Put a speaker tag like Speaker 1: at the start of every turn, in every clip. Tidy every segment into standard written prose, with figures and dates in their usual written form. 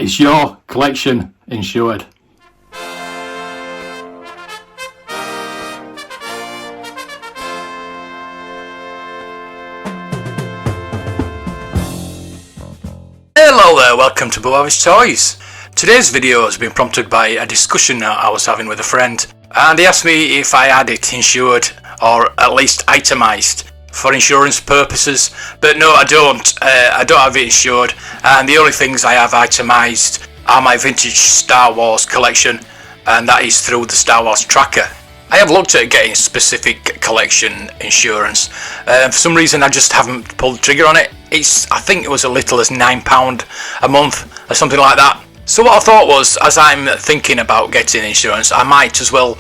Speaker 1: Is your collection insured?
Speaker 2: Hello there, welcome to Pegwarmers Toys. Today's video has been prompted by a discussion I was having with a friend, and he asked me if I had it insured or at least itemised for insurance purposes, but no, I don't have it insured, and the only things I have itemised are my vintage Star Wars collection, and that is through the Star Wars tracker. I have looked at getting specific collection insurance. For some reason I just haven't pulled the trigger on it. I think it was as little as £9 a month or something like that. So what I thought was, as I'm thinking about getting insurance, I might as well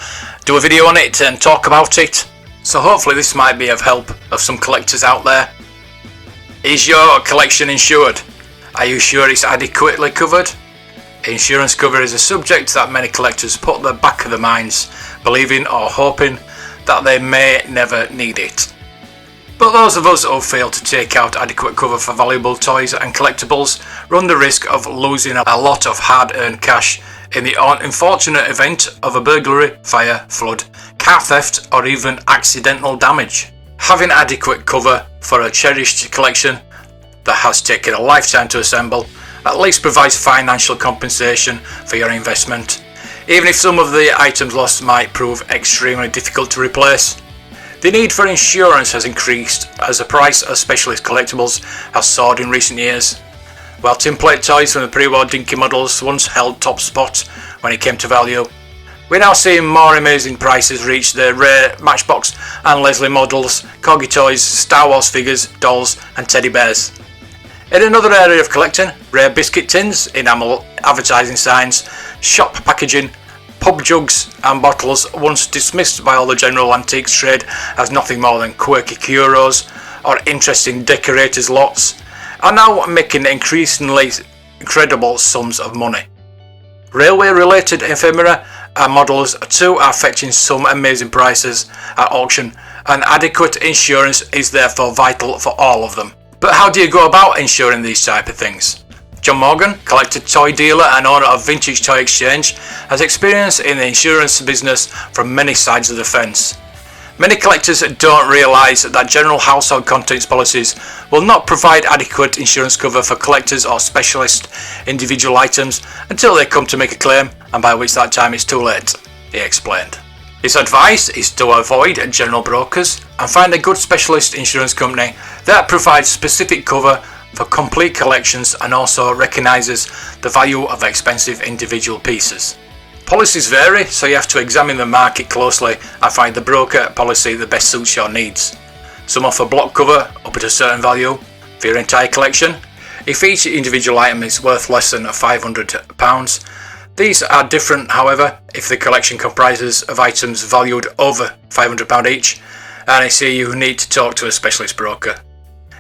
Speaker 2: do a video on it and talk about it. So hopefully this might be of help of some collectors out there. Is your collection insured? Are you sure it's adequately covered? Insurance cover is a subject that many collectors put at the back of their minds, believing or hoping that they may never need it. But those of us who fail to take out adequate cover for valuable toys and collectibles run the risk of losing a lot of hard-earned cash in the unfortunate event of a burglary, fire, flood, car theft or even accidental damage. Having adequate cover for a cherished collection that has taken a lifetime to assemble at least provides financial compensation for your investment, even if some of the items lost might prove extremely difficult to replace. The need for insurance has increased as the price of specialist collectibles has soared in recent years. While tinplate toys from the pre-war dinky models once held top spot when it came to value, we're now seeing more amazing prices reach the rare Matchbox and Leslie models, corgi toys, Star Wars figures, dolls and teddy bears. In another area of collecting, rare biscuit tins, enamel advertising signs, shop packaging, pub jugs and bottles, once dismissed by all the general antiques trade as nothing more than quirky curios or interesting decorators' lots, are now making increasingly incredible sums of money. Railway-related ephemera and models too are fetching some amazing prices at auction, and adequate insurance is therefore vital for all of them. But how do you go about insuring these type of things? John Morgan, collector, toy dealer and owner of Vintage Toy Exchange, has experience in the insurance business from many sides of the fence. Many collectors don't realise that general household contents policies will not provide adequate insurance cover for collectors or specialist individual items until they come to make a claim, and by which that time it's too late, he explained. His advice is to avoid general brokers and find a good specialist insurance company that provides specific cover for complete collections and also recognises the value of expensive individual pieces. Policies vary, so you have to examine the market closely and find the broker policy that best suits your needs. Some offer block cover up at a certain value for your entire collection. If each individual item is worth less than £500, these are different, however, if the collection comprises of items valued over £500 each, and I see you need to talk to a specialist broker.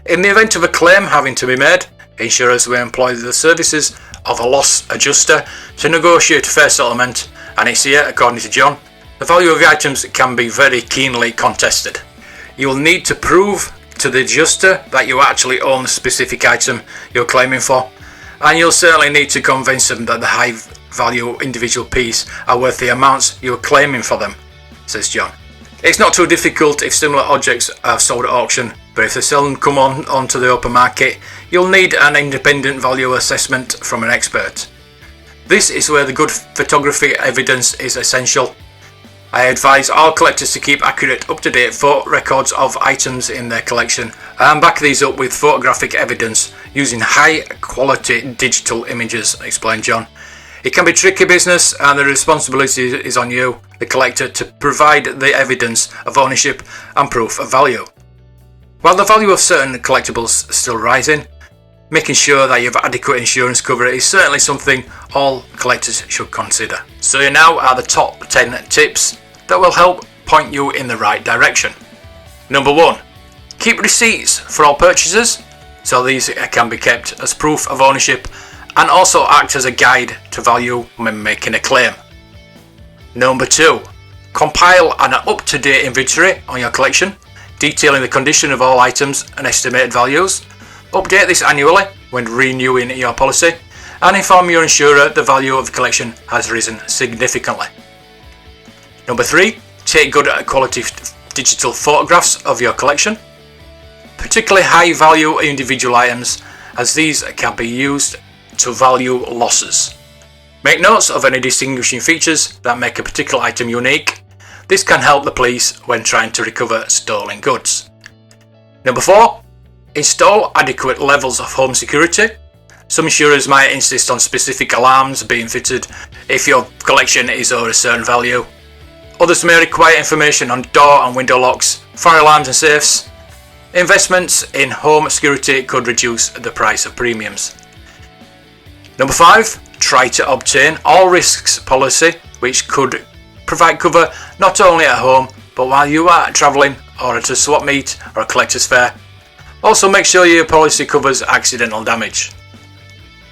Speaker 2: In the event of a claim having to be made, insurers will employ the services of a loss adjuster to negotiate a fair settlement, and it's here, according to John, the value of the items can be very keenly contested. You will need to prove to the adjuster that you actually own the specific item you're claiming for, and you'll certainly need to convince them that the high value individual piece are worth the amounts you're claiming for them, says John. It's not too difficult if similar objects are sold at auction, but if they seldom come onto the open market, you'll need an independent value assessment from an expert. This is where the good photography evidence is essential. I advise all collectors to keep accurate, up-to-date photo records of items in their collection and back these up with photographic evidence using high-quality digital images, explained John. It can be tricky business, and the responsibility is on you, the collector, to provide the evidence of ownership and proof of value. While the value of certain collectibles is still rising, making sure that you have adequate insurance cover is certainly something all collectors should consider. So here now are the top 10 tips that will help point you in the right direction. Number 1. Keep receipts for all purchases, so these can be kept as proof of ownership and also act as a guide to value when making a claim. Number 2. Compile an up-to-date inventory on your collection, detailing the condition of all items and estimated values. Update this annually when renewing your policy, and inform your insurer the value of the collection has risen significantly. Number 3, take good quality digital photographs of your collection, particularly high value individual items, as these can be used to value losses. Make notes of any distinguishing features that make a particular item unique. This can help the police when trying to recover stolen goods. Number 4, install adequate levels of home security. Some insurers might insist on specific alarms being fitted if your collection is over a certain value. Others may require information on door and window locks, fire alarms and safes. Investments in home security could reduce the price of premiums. Number 5, try to obtain all risks policy, which could provide cover not only at home but while you are travelling or at a swap meet or a collector's fair. Also make sure your policy covers accidental damage.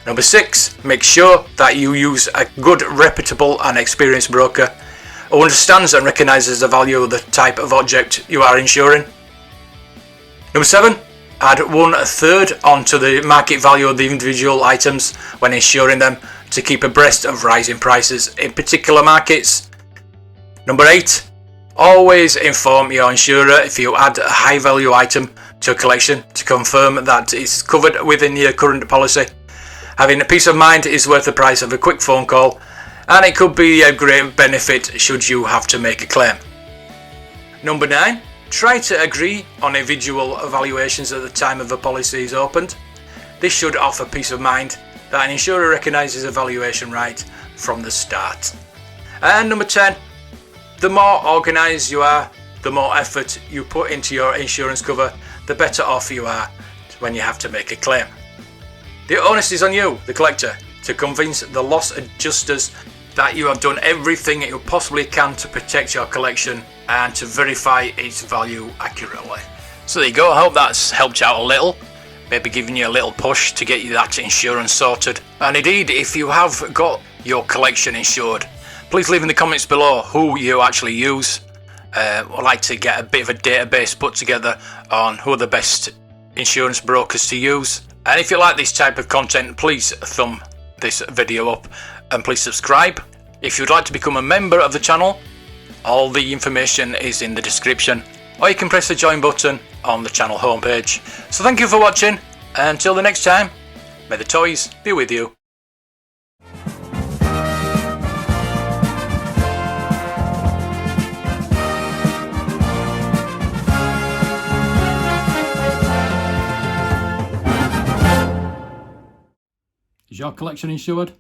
Speaker 2: Number 6, make sure that you use a good, reputable and experienced broker who understands and recognises the value of the type of object you are insuring. Number 7, add 1/3 onto the market value of the individual items when insuring them to keep abreast of rising prices in particular markets. Number 8, always inform your insurer if you add a high value item to a collection to confirm that it's covered within your current policy. Having a peace of mind is worth the price of a quick phone call, and it could be a great benefit should you have to make a claim. Number 9, try to agree on individual evaluations at the time of a policy is opened. This should offer peace of mind that an insurer recognises a valuation right from the start. And number 10, the more organised you are, the more effort you put into your insurance cover, the better off you are when you have to make a claim. The onus is on you, the collector, to convince the loss adjusters that you have done everything you possibly can to protect your collection and to verify its value accurately. So there you go, I hope that's helped you out a little, maybe giving you a little push to get you that insurance sorted. And indeed, if you have got your collection insured, please leave in the comments below who you actually use. I'd like to get a bit of a database put together on who are the best insurance brokers to use. And if you like this type of content, please thumb this video up and please subscribe. If you'd like to become a member of the channel, all the information is in the description, or you can press the join button on the channel homepage. So thank you for watching, and until the next time, may the toys be with you.
Speaker 1: Is your collection insured?